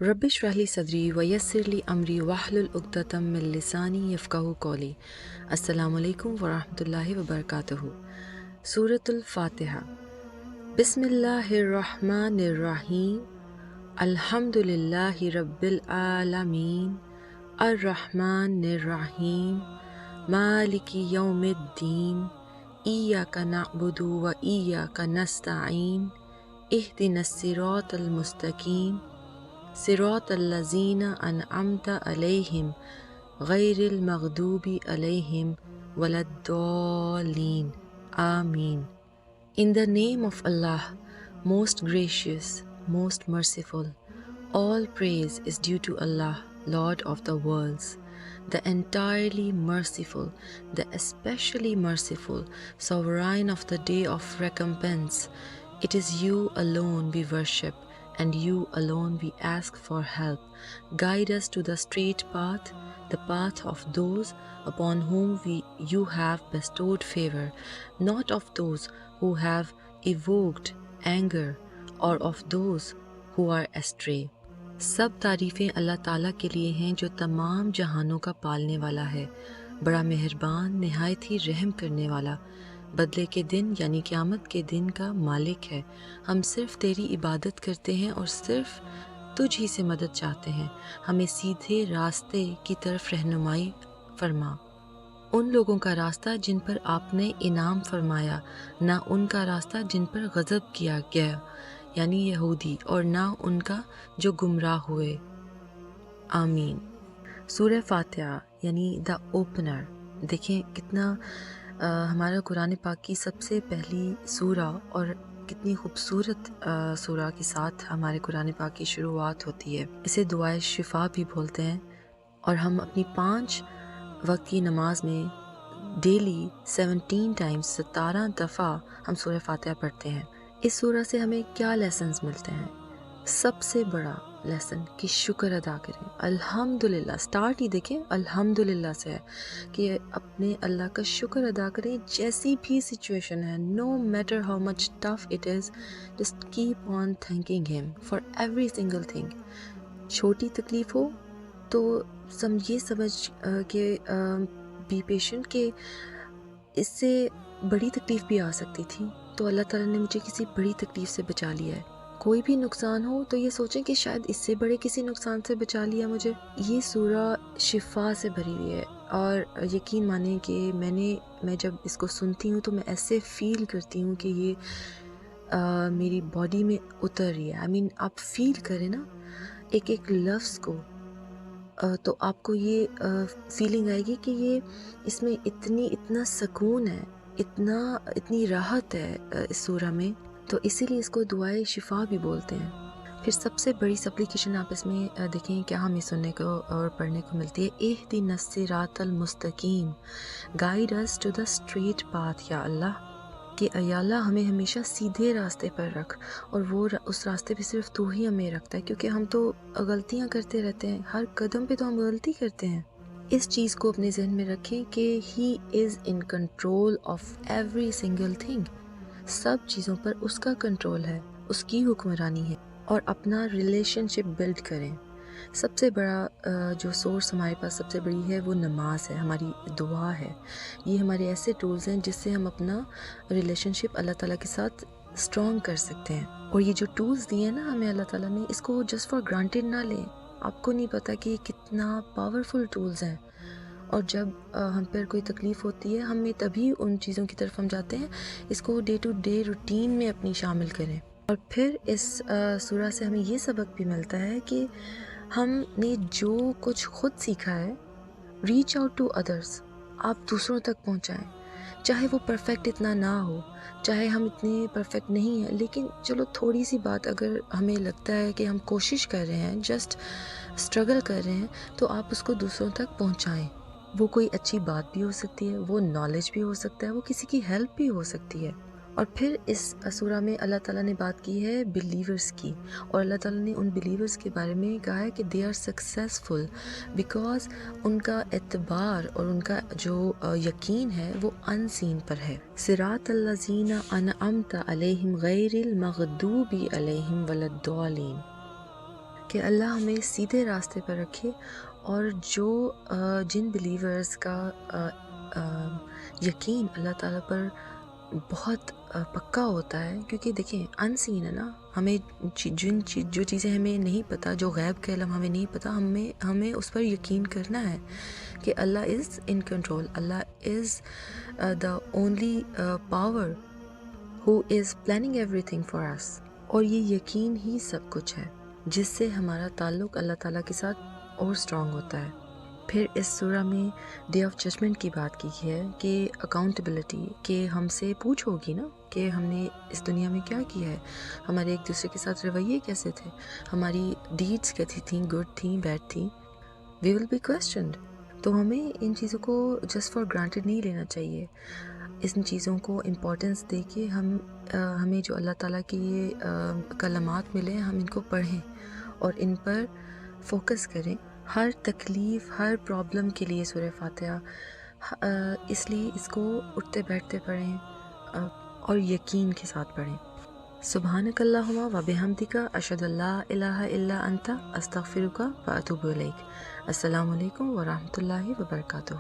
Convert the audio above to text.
رب اشرح لی صدری ویسر لی امری واحلل عقدۃ من لسانی یفقہوا قولی۔ السلام علیکم ورحمۃ اللہ وبرکاتہ۔ سورۃ الفاتحہ۔ بسم اللہ الرحمن الرحیم۔ الحمد للہ رب العالمین، الرحمن الرحیم، مالک یوم الدین، ایاک نعبد و ایاک نستعین، اہدنا الصراط المستقیم، صراط الذین انعمت علیہم غیر المغضوب علیہم ولا الضالین، آمین۔ In the name of Allah, most gracious, most merciful, all praise is due to Allah, Lord of the worlds, the entirely merciful, the especially merciful, sovereign of the day of recompense. It is you alone we worship, and you alone we ask for help. Guide us to the straight path, the path of those upon whom you have bestowed favor, not of those who have evoked anger, or of those who are astray. سب تعریفیں اللہ تعالیٰ کے لیے ہیں جو تمام جہانوں کا پالنے والا ہے، بڑا مہربان، نہایت ہی رحم کرنے والا، بدلے کے دن یعنی قیامت کے دن کا مالک ہے۔ ہم صرف تیری عبادت کرتے ہیں اور صرف تجھ ہی سے مدد چاہتے ہیں۔ ہمیں سیدھے راستے کی طرف رہنمائی فرما، ان لوگوں کا راستہ جن پر آپ نے انعام فرمایا، نہ ان کا راستہ جن پر غضب کیا گیا یعنی یہودی، اور نہ ان کا جو گمراہ ہوئے، آمین۔ سورہ فاتحہ یعنی دا اوپنر۔ دیکھیں کتنا ہمارا قرآن پاک کی سب سے پہلی سورہ اور کتنی خوبصورت سورہ کے ساتھ ہمارے قرآن پاک کی شروعات ہوتی ہے۔ اسے دعائے شفا بھی بولتے ہیں، اور ہم اپنی 5 وقت کی نماز میں ڈیلی 17 ٹائمز 17 دفعہ ہم سورہ فاتحہ پڑھتے ہیں۔ اس سورہ سے ہمیں کیا لیسنز ملتے ہیں؟ سب سے بڑا لیسن کہ شکر ادا کریں، الحمدللہ۔ سٹارٹ ہی دیکھیں الحمدللہ سے ہے کہ اپنے اللہ کا شکر ادا کریں، جیسی بھی سچویشن ہے، no matter how much tough it is, just keep on thinking ہم فار ایوری سنگل تھنگ۔ چھوٹی تکلیف ہو تو یہ سمجھ کہ بی پیشنٹ کہ اس سے بڑی تکلیف بھی آ سکتی تھی، تو اللہ تعالیٰ نے مجھے کسی بڑی تکلیف سے بچا لیا ہے۔ کوئی بھی نقصان ہو تو یہ سوچیں کہ شاید اس سے بڑے کسی نقصان سے بچا لیا مجھے۔ یہ سورہ شفا سے بھری ہوئی ہے، اور یقین مانیں کہ میں جب اس کو سنتی ہوں تو میں ایسے فیل کرتی ہوں کہ یہ میری باڈی میں اتر رہی ہے۔ آپ فیل کریں نا ایک ایک لفظ کو، تو آپ کو یہ فیلنگ آئے گی کہ یہ اس میں اتنا سکون ہے، اتنی راحت ہے اس سورہ میں، تو اسی لیے اس کو دعائے شفا بھی بولتے ہیں۔ پھر سب سے بڑی سپلیکیشن آپ اس میں دیکھیں کیا ہمیں سننے کو اور پڑھنے کو ملتی ہے، اہدنا الصراط المستقیم، guide us to the straight path, یا اللہ کہ یا اللہ ہمیں ہمیشہ سیدھے راستے پر رکھ، اور وہ اس راستے پہ صرف تو ہی ہمیں رکھتا ہے، کیونکہ ہم تو غلطیاں کرتے رہتے ہیں، ہر قدم پہ تو ہم غلطی کرتے ہیں۔ اس چیز کو اپنے ذہن میں رکھیں کہ he is in control of every single thing, سب چیزوں پر اس کا کنٹرول ہے، اس کی حکمرانی ہے، اور اپنا ریلیشن شپ بلڈ کریں۔ سب سے بڑا جو سورس ہمارے پاس سب سے بڑی ہے وہ نماز ہے، ہماری دعا ہے۔ یہ ہمارے ایسے ٹولز ہیں جس سے ہم اپنا ریلیشن شپ اللہ تعالیٰ کے ساتھ اسٹرانگ کر سکتے ہیں۔ اور یہ جو ٹولز دیے ہیں نا ہمیں اللہ تعالیٰ نے، اس کو جسٹ فار گرانٹیڈ نہ لیں۔ آپ کو نہیں پتہ کہ یہ کتنا پاورفل ٹولز ہیں، اور جب ہم پر کوئی تکلیف ہوتی ہے ہمیں تبھی ان چیزوں کی طرف ہم جاتے ہیں۔ اس کو ڈے ٹو ڈے روٹین میں اپنی شامل کریں۔ اور پھر اس سورہ سے ہمیں یہ سبق بھی ملتا ہے کہ ہم نے جو کچھ خود سیکھا ہے، ریچ آؤٹ ٹو ادرس، آپ دوسروں تک پہنچائیں، چاہے وہ پرفیکٹ اتنا نہ ہو، چاہے ہم اتنے پرفیکٹ نہیں ہیں، لیکن چلو تھوڑی سی بات اگر ہمیں لگتا ہے کہ ہم کوشش کر رہے ہیں، جسٹ اسٹرگل کر رہے ہیں، تو آپ اس کو دوسروں تک پہنچائیں۔ وہ کوئی اچھی بات بھی ہو سکتی ہے، وہ نالج بھی ہو سکتا ہے، وہ کسی کی ہیلپ بھی ہو سکتی ہے۔ اور پھر اس سورہ میں اللہ تعالیٰ نے بات کی ہے بلیورز کی، اور اللہ تعالیٰ نے ان بلیورز کے بارے میں کہا ہے کہ دے آر سکسیزفل بیکاز ان کا اعتبار اور ان کا جو یقین ہے وہ ان سین پر ہے۔ صراط الذین انعمت علیہم غیر المغضوب علیہم ولا الضالین، کہ اللہ ہمیں سیدھے راستے پر رکھے، اور جو جن بلیورز کا یقین اللہ تعالیٰ پر بہت پکا ہوتا ہے، کیونکہ دیکھیں ان سین ہے نا، ہمیں جو چیزیں ہمیں نہیں پتہ، جو غیب کے علم ہمیں نہیں پتہ، ہمیں اس پر یقین کرنا ہے کہ Allah is in control, Allah is the only power who is planning everything for us، اور یہ یقین ہی سب کچھ ہے جس سے ہمارا تعلق اللہ تعالیٰ کے ساتھ اور اسٹرانگ ہوتا ہے۔ پھر اس سورہ میں ڈے آف ججمنٹ کی بات کی ہے کہ اکاؤنٹیبلٹی، کہ ہم سے پوچھ ہوگی نا کہ ہم نے اس دنیا میں کیا کیا ہے، ہمارے ایک دوسرے کے ساتھ رویے کیسے تھے، ہماری ڈیڈس کیسی تھیں، گڈ تھیں بیڈ تھیں، وی ول بی کویسچنڈ۔ تو ہمیں ان چیزوں کو جسٹ فار گرانٹیڈ نہیں لینا چاہیے، ان چیزوں کو امپورٹنس دے کے ہمیں جو اللہ تعالیٰ کے یہ کلمات ملے ہیں، ہم ان کو پڑھیں اور ان پر فوکس کریں۔ ہر تکلیف، ہر پرابلم کے لیے سورہ فاتحہ، اس لیے اس کو اٹھتے بیٹھتے پڑھیں اور یقین کے ساتھ پڑھیں۔ سبحانک اللہم و بحمدک، اشہد ان لا الہ الا انت، استغفرک و اتوب الیک۔ السلام علیکم ورحمۃ اللہ وبرکاتہ۔